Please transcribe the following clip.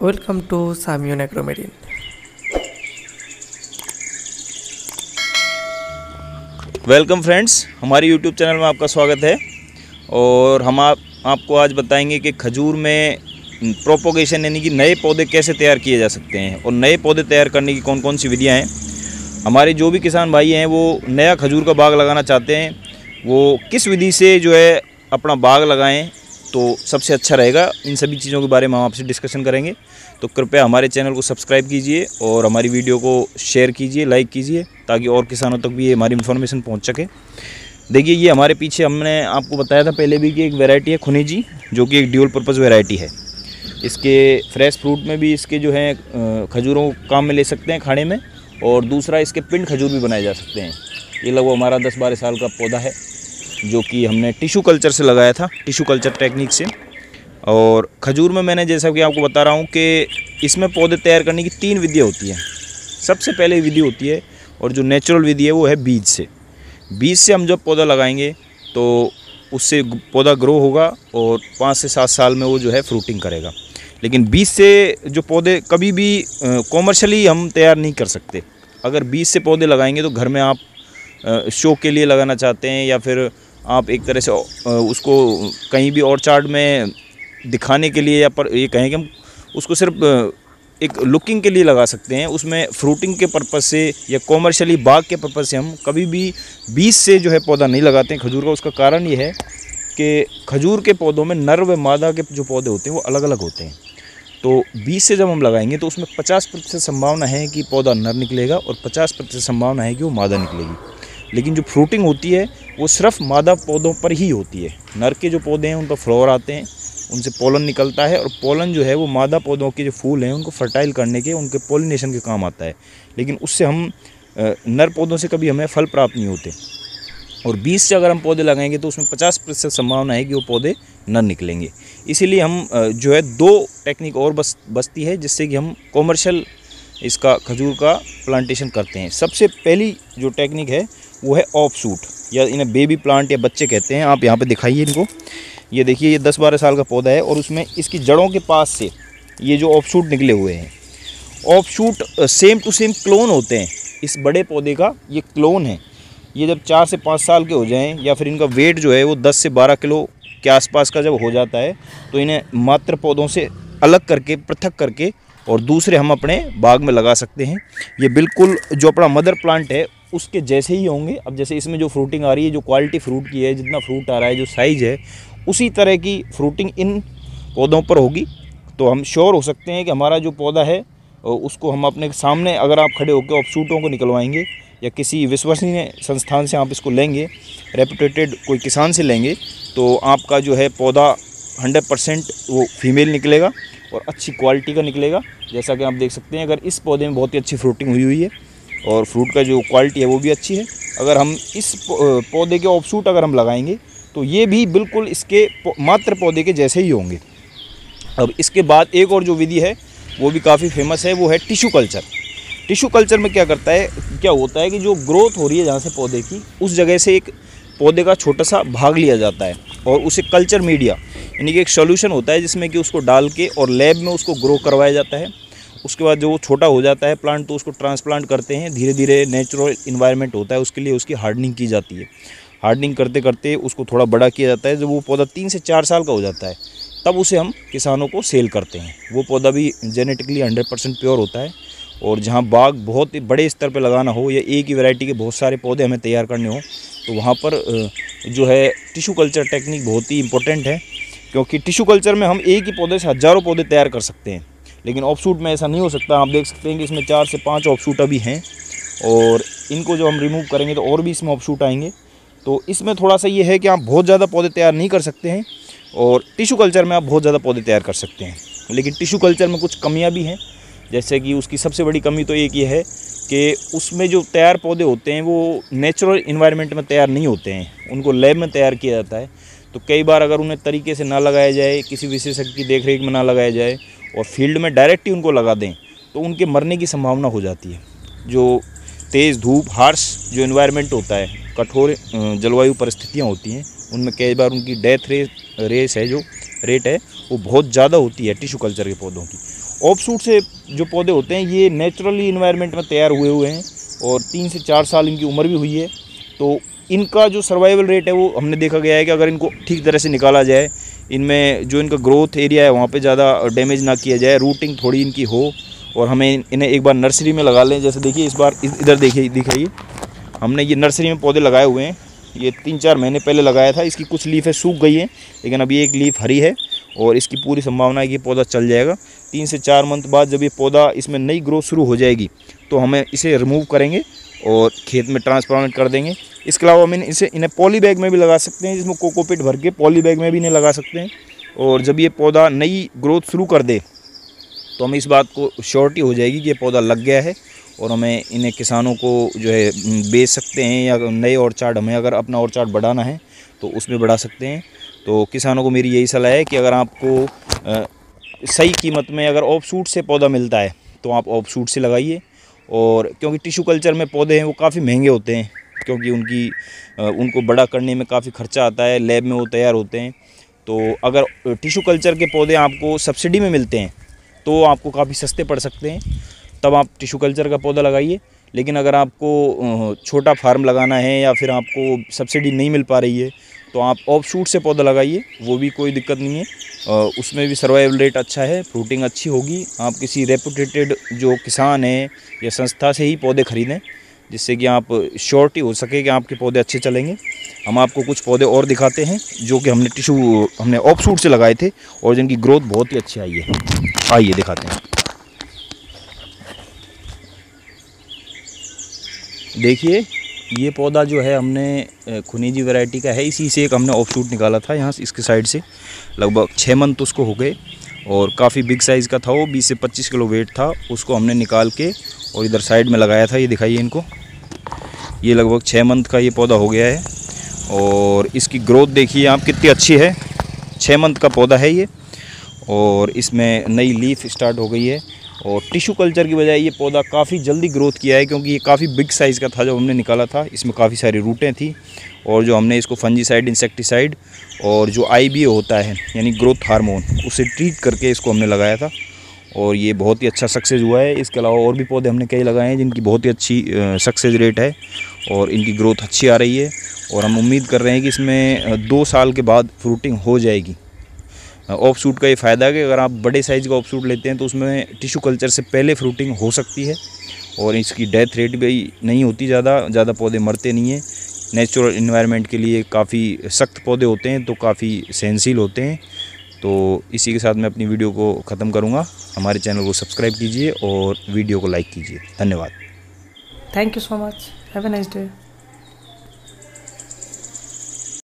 Welcome to Samyun Agromarine. Welcome friends, हमारे YouTube channel में आपका स्वागत है। और हम आपको आज बताएंगे कि खजूर में प्रोपोगेशन यानी कि नए पौधे कैसे तैयार किए जा सकते हैं और नए पौधे तैयार करने की कौन कौन सी विधियां हैं। हमारे जो भी किसान भाई हैं वो नया खजूर का बाग लगाना चाहते हैं, वो किस विधि से जो है अपना बाग लगाएं तो सबसे अच्छा रहेगा। इन सभी चीज़ों के बारे में हम आपसे डिस्कशन करेंगे। तो कृपया हमारे चैनल को सब्सक्राइब कीजिए और हमारी वीडियो को शेयर कीजिए, लाइक कीजिए, ताकि और किसानों तक भी ये हमारी इन्फॉर्मेशन पहुंच सके। देखिए, ये हमारे पीछे हमने आपको बताया था पहले भी कि एक वैरायटी है खुनीजी, जो कि एक ड्यूल पर्पज़ वैरायटी है। इसके फ्रेश फ्रूट में भी इसके जो है खजूरों को काम में ले सकते हैं खाने में, और दूसरा इसके पिंड खजूर भी बनाए जा सकते हैं। ये लगभग हमारा 10-12 साल का पौधा है, जो कि हमने टिश्यू कल्चर से लगाया था, टिश्यू कल्चर टेक्निक से। और खजूर में मैंने जैसा कि आपको बता रहा हूँ कि इसमें पौधे तैयार करने की 3 विधियाँ होती हैं। सबसे पहले विधि होती है, और जो नेचुरल विधि है, वो है बीज से। बीज से हम जब पौधा लगाएंगे तो उससे पौधा ग्रो होगा और 5 से 7 साल में वो जो है फ्रूटिंग करेगा। लेकिन बीज से जो पौधे कभी भी कॉमर्शियली हम तैयार नहीं कर सकते। अगर बीज से पौधे लगाएंगे तो घर में आप शो के लिए लगाना चाहते हैं, या फिर आप एक तरह से उसको कहीं भी ऑर्चार्ड में दिखाने के लिए, या पर ये कहें कि हम उसको सिर्फ एक लुकिंग के लिए लगा सकते हैं। उसमें फ्रूटिंग के पर्पज़ से या कॉमर्शियली बाग के पर्पज़ से हम कभी भी बीज से जो है पौधा नहीं लगाते हैं खजूर का। उसका कारण ये है कि खजूर के पौधों में नर व मादा के जो पौधे होते हैं वो अलग अलग होते हैं। तो बीज से जब हम लगाएंगे तो उसमें 50% संभावना है कि पौधा नर निकलेगा और 50% संभावना है कि वो मादा निकलेगी। लेकिन जो फ्रूटिंग होती है वो सिर्फ मादा पौधों पर ही होती है। नर के जो पौधे हैं उन पर फ्लावर आते हैं, उनसे पोलन निकलता है, और पोलन जो है वो मादा पौधों के जो फूल हैं उनको फर्टाइल करने के, उनके पोलिनेशन के काम आता है। लेकिन उससे हम नर पौधों से कभी हमें फल प्राप्त नहीं होते। और बीज से अगर हम पौधे लगाएंगे तो उसमें 50% संभावना है कि वो पौधे नर निकलेंगे। इसीलिए हम जो है 2 टेक्निक और बचती है, जिससे कि हम कॉमर्शियल इसका खजूर का प्लांटेशन करते हैं। सबसे पहली जो टेक्निक है वो है ऑफ शूट, या इन्हें बेबी प्लांट या बच्चे कहते हैं। आप यहाँ पे दिखाइए इनको। ये देखिए, ये 10-12 साल का पौधा है और उसमें इसकी जड़ों के पास से ये जो ऑफ शूट निकले हुए हैं, offshoot same to same clone होते हैं इस बड़े पौधे का। ये क्लोन है। ये जब 4 से 5 साल के हो जाएं, या फिर इनका वेट जो है वो 10 से 12 किलो के आसपास का जब हो जाता है, तो इन्हें मात्र पौधों से अलग करके, पृथक करके, और दूसरे हम अपने बाग में लगा सकते हैं। ये बिल्कुल जो अपना मदर प्लांट है उसके जैसे ही होंगे। अब जैसे इसमें जो फ्रूटिंग आ रही है, जो क्वालिटी फ्रूट की है, जितना फ्रूट आ रहा है, जो साइज़ है, उसी तरह की फ्रूटिंग इन पौधों पर होगी। तो हम श्योर हो सकते हैं कि हमारा जो पौधा है उसको हम अपने सामने अगर आप खड़े होकर ऑफशूटों को निकलवाएंगे, या किसी विश्वसनीय संस्थान से आप इसको लेंगे, रेपुटेटेड कोई किसान से लेंगे, तो आपका जो है पौधा 100% वो फीमेल निकलेगा और अच्छी क्वालिटी का निकलेगा। जैसा कि आप देख सकते हैं, अगर इस पौधे में बहुत ही अच्छी फ्रूटिंग हुई है और फ्रूट का जो क्वालिटी है वो भी अच्छी है। अगर हम इस पौधे के ऑफशूट अगर हम लगाएंगे तो ये भी बिल्कुल इसके मात्र पौधे के जैसे ही होंगे। अब इसके बाद एक और जो विधि है वो भी काफ़ी फेमस है, वो है टिश्यू कल्चर। टिश्यू कल्चर में क्या होता है कि जो ग्रोथ हो रही है जहाँ से पौधे की, उस जगह से एक पौधे का छोटा सा भाग लिया जाता है और उसे कल्चर मीडिया यानी कि एक सॉल्यूशन होता है जिसमें कि उसको डाल के और लैब में उसको ग्रो करवाया जाता है। उसके बाद जो वो छोटा हो जाता है प्लांट, तो उसको ट्रांसप्लांट करते हैं। धीरे धीरे नेचुरल इन्वायरमेंट होता है, उसके लिए उसकी हार्डनिंग की जाती है। हार्डनिंग करते करते उसको थोड़ा बड़ा किया जाता है। जब वो पौधा 3 से 4 साल का हो जाता है, तब उसे हम किसानों को सेल करते हैं। वो पौधा भी जेनेटिकली 100% प्योर होता है। और जहाँ बाग बहुत ही बड़े स्तर पर लगाना हो, या एक ही वैरायटी के बहुत सारे पौधे हमें तैयार करने हो, तो वहाँ पर जो है टिश्यू कल्चर टेक्निक बहुत ही इंपॉर्टेंट है। क्योंकि टिश्यू कल्चर में हम एक ही पौधे से हज़ारों पौधे तैयार कर सकते हैं, लेकिन ऑफशूट में ऐसा नहीं हो सकता। आप देख सकते हैं कि इसमें 4 से 5 ऑफशूट अभी हैं, और इनको जो हम रिमूव करेंगे तो और भी इसमें ऑफशूट आएंगे। तो इसमें थोड़ा सा ये है कि आप बहुत ज़्यादा पौधे तैयार नहीं कर सकते हैं, और टिश्यू कल्चर में आप बहुत ज़्यादा पौधे तैयार कर सकते हैं। लेकिन टिश्यू कल्चर में कुछ कमियाँ भी हैं। जैसे कि उसकी सबसे बड़ी कमी तो एक ये है कि उसमें जो तैयार पौधे होते हैं वो नेचुरल इन्वायरमेंट में तैयार नहीं होते हैं, उनको लैब में तैयार किया जाता है। तो कई बार अगर उन्हें तरीके से ना लगाया जाए, किसी विशेषज्ञ की देखरेख में ना लगाया जाए, और फील्ड में डायरेक्ट ही उनको लगा दें, तो उनके मरने की संभावना हो जाती है। जो तेज़ धूप, हार्श जो इन्वायरमेंट होता है, कठोर जलवायु परिस्थितियाँ होती हैं, उनमें कई बार उनकी डेथ रेट है वो बहुत ज़्यादा होती है टिश्यू कल्चर के पौधों की। ऑफ शूट से जो पौधे होते हैं ये नेचुरली इन्वायरमेंट में तैयार हुए हैं और 3 से 4 साल इनकी उम्र भी हुई है। तो इनका जो सर्वाइवल रेट है वो हमने देखा गया है कि अगर इनको ठीक तरह से निकाला जाए, इनमें जो इनका ग्रोथ एरिया है वहाँ पे ज़्यादा डैमेज ना किया जाए, रूटिंग थोड़ी इनकी हो और हमें इन्हें एक बार नर्सरी में लगा लें। जैसे देखिए इस बार इधर देखिए दिखाइए, हमने ये नर्सरी में पौधे लगाए हुए हैं। ये 3-4 महीने पहले लगाया था। इसकी कुछ लीफें सूख गई हैं लेकिन अभी एक लीफ हरी है और इसकी पूरी संभावना है कि पौधा चल जाएगा। 3 से 4 मंथ बाद जब ये पौधा इसमें नई ग्रोथ शुरू हो जाएगी तो हमें इसे रिमूव करेंगे और खेत में ट्रांसप्लांट कर देंगे। इसके अलावा हम इन्हें पॉली बैग में भी लगा सकते हैं, जिसमें कोकोपीट भर के पॉली बैग में भी इन्हें लगा सकते हैं। और जब ये पौधा नई ग्रोथ शुरू कर दे तो हमें इस बात को श्योरिटी हो जाएगी कि ये पौधा लग गया है और हमें इन्हें किसानों को जो है बेच सकते हैं या नए ऑर्चार्ड हमें अगर अपना ऑर्चार्ड बढ़ाना है तो उसमें बढ़ा सकते हैं। तो किसानों को मेरी यही सलाह है कि अगर आपको सही कीमत में अगर ऑफ शूट से पौधा मिलता है तो आप ऑफ शूट से लगाइए। और क्योंकि टिश्यू कल्चर में पौधे हैं वो काफ़ी महंगे होते हैं, क्योंकि उनको बड़ा करने में काफ़ी खर्चा आता है, लैब में वो तैयार होते हैं। तो अगर टिश्यू कल्चर के पौधे आपको सब्सिडी में मिलते हैं तो आपको काफ़ी सस्ते पड़ सकते हैं, तब आप टिश्यू कल्चर का पौधा लगाइए। लेकिन अगर आपको छोटा फार्म लगाना है या फिर आपको सब्सिडी नहीं मिल पा रही है तो आप ऑफ शूट से पौधा लगाइए, वो भी कोई दिक्कत नहीं है। उसमें भी सर्वाइवल रेट अच्छा है, फ्रूटिंग अच्छी होगी। आप किसी रेपुटेटेड जो किसान हैं या संस्था से ही पौधे खरीदें, जिससे कि आप श्योरिटी हो सके कि आपके पौधे अच्छे चलेंगे। हम आपको कुछ पौधे और दिखाते हैं जो कि हमने ऑफ शूट से लगाए थे और जिनकी ग्रोथ बहुत ही अच्छी आई है। आइए दिखाते हैं। देखिए ये पौधा जो है हमने खुनीजी वैरायटी का है, इसी से एक हमने ऑफ शूट निकाला था यहाँ इसके साइड से। लगभग 6 मंथ उसको हो गए और काफ़ी बिग साइज़ का था वो, 20 से 25 किलो वेट था। उसको हमने निकाल के और इधर साइड में लगाया था। ये दिखाइए इनको, ये लगभग 6 मंथ का ये पौधा हो गया है और इसकी ग्रोथ देखिए आप कितनी अच्छी है। 6 मंथ का पौधा है ये और इसमें नई लीफ स्टार्ट हो गई है। और टिश्यू कल्चर की बजाय ये पौधा काफ़ी जल्दी ग्रोथ किया है, क्योंकि ये काफ़ी बिग साइज़ का था जब हमने निकाला था। इसमें काफ़ी सारी रूटें थी और जो हमने इसको फंजीसाइड, इंसेक्टिसाइड और जो IBA होता है यानी ग्रोथ हार्मोन, उसे ट्रीट करके इसको हमने लगाया था और ये बहुत ही अच्छा सक्सेस हुआ है। इसके अलावा और भी पौधे हमने कई लगाए हैं जिनकी बहुत ही अच्छी सक्सेस रेट है और इनकी ग्रोथ अच्छी आ रही है। और हम उम्मीद कर रहे हैं कि इसमें 2 साल के बाद फ्रूटिंग हो जाएगी। ऑफ शूट का ये फ़ायदा है कि अगर आप बड़े साइज़ का ऑफ शूट लेते हैं तो उसमें टिश्यू कल्चर से पहले फ्रूटिंग हो सकती है और इसकी डेथ रेट भी नहीं होती, ज़्यादा पौधे मरते नहीं हैं। नेचुरल इन्वायरमेंट के लिए काफ़ी सख्त पौधे होते हैं तो काफ़ी सहनशील होते हैं। तो इसी के साथ मैं अपनी वीडियो को ख़त्म करूँगा। हमारे चैनल को सब्सक्राइब कीजिए और वीडियो को लाइक कीजिए। धन्यवाद। Thank you so much. Have a nice day.